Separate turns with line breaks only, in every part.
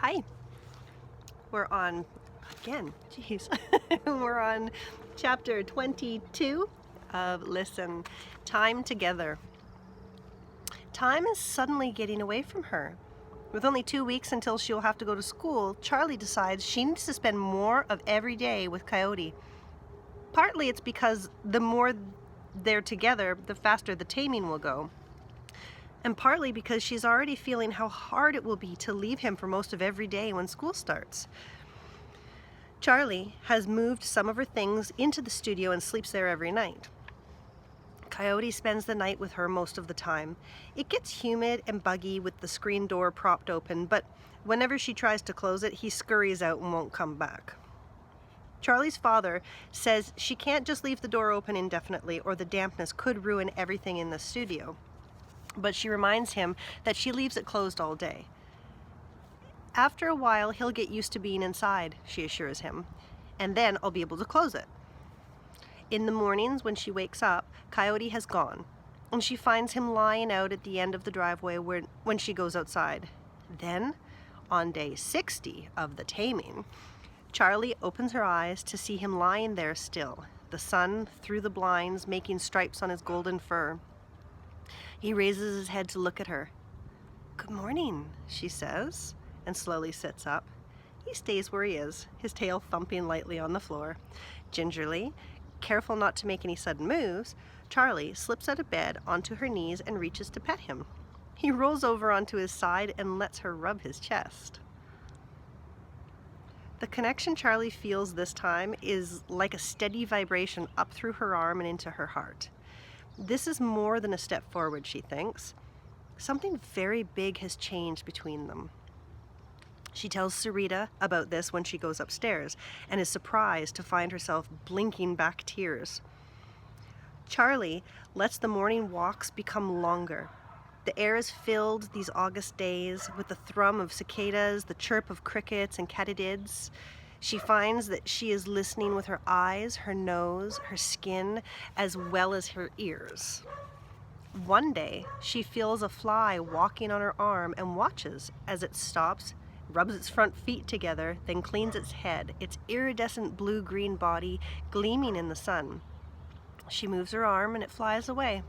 Hi, we're on, again, geez, we're on chapter 22 of Listen, Time Together. Time is suddenly getting away from her. With only 2 weeks until she'll have to go to school, Charlie decides she needs to spend more of every day with Coyote. Partly it's because the more they're together, the faster the taming will go. And partly because she's already feeling how hard it will be to leave him for most of every day when school starts. Charlie has moved some of her things into the studio and sleeps there every night. Coyote spends the night with her most of the time. It gets humid and buggy with the screen door propped open, but whenever she tries to close it, he scurries out and won't come back. Charlie's father says she can't just leave the door open indefinitely or the dampness could ruin everything in the studio. But she reminds him that she leaves it closed all day. After a while, he'll get used to being inside, she assures him, and then I'll be able to close it. In the mornings when she wakes up, Coyote has gone, and she finds him lying out at the end of the driveway when she goes outside. Then, on day 60 of the taming, Charlie opens her eyes to see him lying there still, the sun through the blinds making stripes on his golden fur. He raises his head to look at her. "Good morning," she says, and slowly sits up. He stays where he is, his tail thumping lightly on the floor. Gingerly, careful not to make any sudden moves, Charlie slips out of bed onto her knees and reaches to pet him. He rolls over onto his side and lets her rub his chest. The connection Charlie feels this time is like a steady vibration up through her arm and into her heart. This is more than a step forward, she thinks. Something very big has changed between them. She tells Sarita about this when she goes upstairs and is surprised to find herself blinking back tears. Charlie lets the morning walks become longer. The air is filled these August days with the thrum of cicadas, the chirp of crickets and katydids. She finds that she is listening with her eyes, her nose, her skin, as well as her ears. One day, she feels a fly walking on her arm and watches as it stops, rubs its front feet together, then cleans its head, its iridescent blue-green body gleaming in the sun. She moves her arm and it flies away.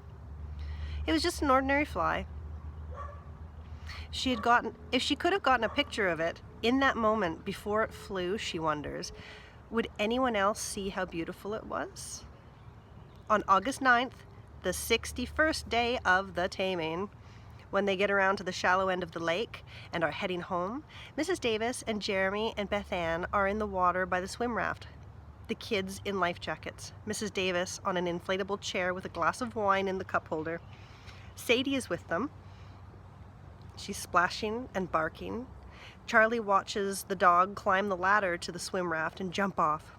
It was just an ordinary fly. If she could have gotten a picture of it in that moment before it flew, she wonders, would anyone else see how beautiful it was? On August 9th, the 61st day of the taming, when they get around to the shallow end of the lake and are heading home, Mrs. Davis and Jeremy and Beth Ann are in the water by the swim raft. The kids in life jackets. Mrs. Davis on an inflatable chair with a glass of wine in the cup holder. Sadie is with them. She's splashing and barking. Charlie watches the dog climb the ladder to the swim raft and jump off.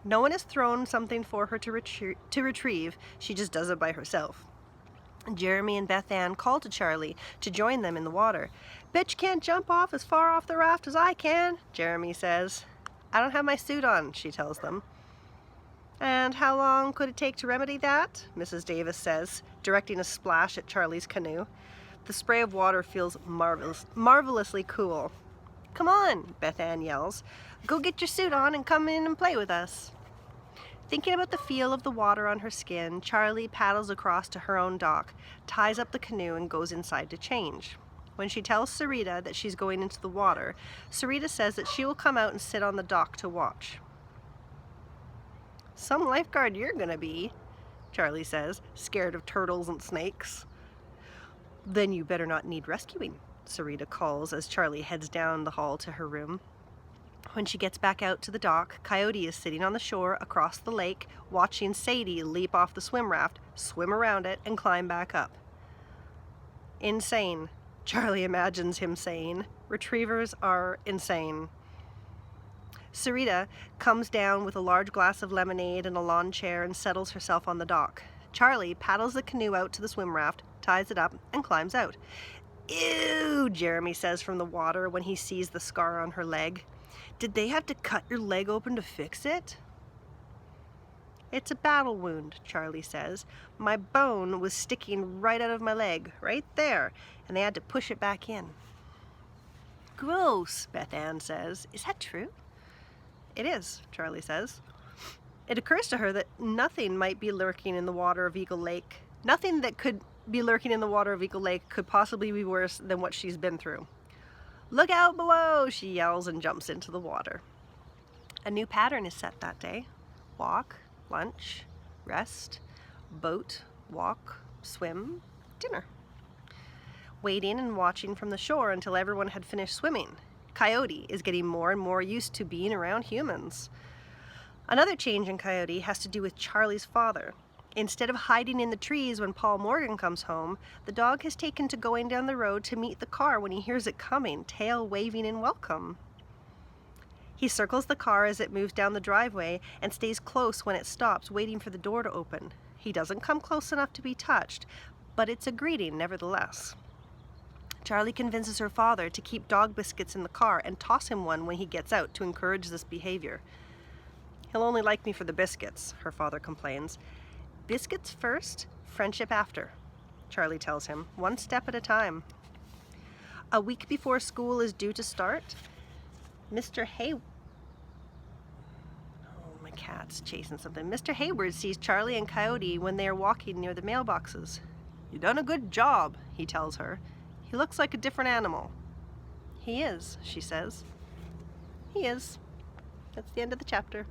No one has thrown something for her to retrieve. She just does it by herself. Jeremy and Beth Ann call to Charlie to join them in the water. "Bet you can't jump off as far off the raft as I can," Jeremy says. "I don't have my suit on," she tells them. "And how long could it take to remedy that?" Mrs. Davis says, directing a splash at Charlie's canoe. The spray of water feels marvelously cool. "Come on," Beth Ann yells. "Go get your suit on and come in and play with us." Thinking about the feel of the water on her skin, Charlie paddles across to her own dock, ties up the canoe, and goes inside to change. When she tells Sarita that she's going into the water, Sarita says that she will come out and sit on the dock to watch. "Some lifeguard you're gonna be," Charlie says, scared of turtles and snakes. "Then you better not need rescuing," Sarita calls as Charlie heads down the hall to her room. When she gets back out to the dock, Coyote is sitting on the shore across the lake, watching Sadie leap off the swim raft, swim around it, and climb back up. "Insane," Charlie imagines him saying. Retrievers are insane. Sarita comes down with a large glass of lemonade and a lawn chair and settles herself on the dock. Charlie paddles the canoe out to the swim raft, ties it up, and climbs out. "Ew," Jeremy says from the water when he sees the scar on her leg. "Did they have to cut your leg open to fix it?" "It's a battle wound," Charlie says. "My bone was sticking right out of my leg, right there, and they had to push it back in." Gross, Beth Ann says. Is that true? It is, Charlie says. It occurs to her that nothing might be lurking in the water of Eagle Lake. Nothing that could be lurking in the water of Eagle Lake could possibly be worse than what she's been through. Look out below, she yells and jumps into the water. A new pattern is set that day. Walk, lunch, rest, boat, walk, swim, dinner. Waiting and watching from the shore until everyone had finished swimming. Coyote is getting more and more used to being around humans. Another change in Coyote has to do with Charlie's father. Instead of hiding in the trees when Paul Morgan comes home, the dog has taken to going down the road to meet the car when he hears it coming, tail waving in welcome. He circles the car as it moves down the driveway and stays close when it stops, waiting for the door to open. He doesn't come close enough to be touched, but it's a greeting nevertheless. Charlie convinces her father to keep dog biscuits in the car and toss him one when he gets out to encourage this behavior. He'll only like me for the biscuits, her father complains. Biscuits first, friendship after, Charlie tells him, one step at a time. A week before school is due to start, Mr. cat's chasing something. Mr. Hayward sees Charlie and Coyote when they are walking near the mailboxes. "You done a good job," he tells her. "He looks like a different animal." "He is," she says. "He is." That's the end of the chapter.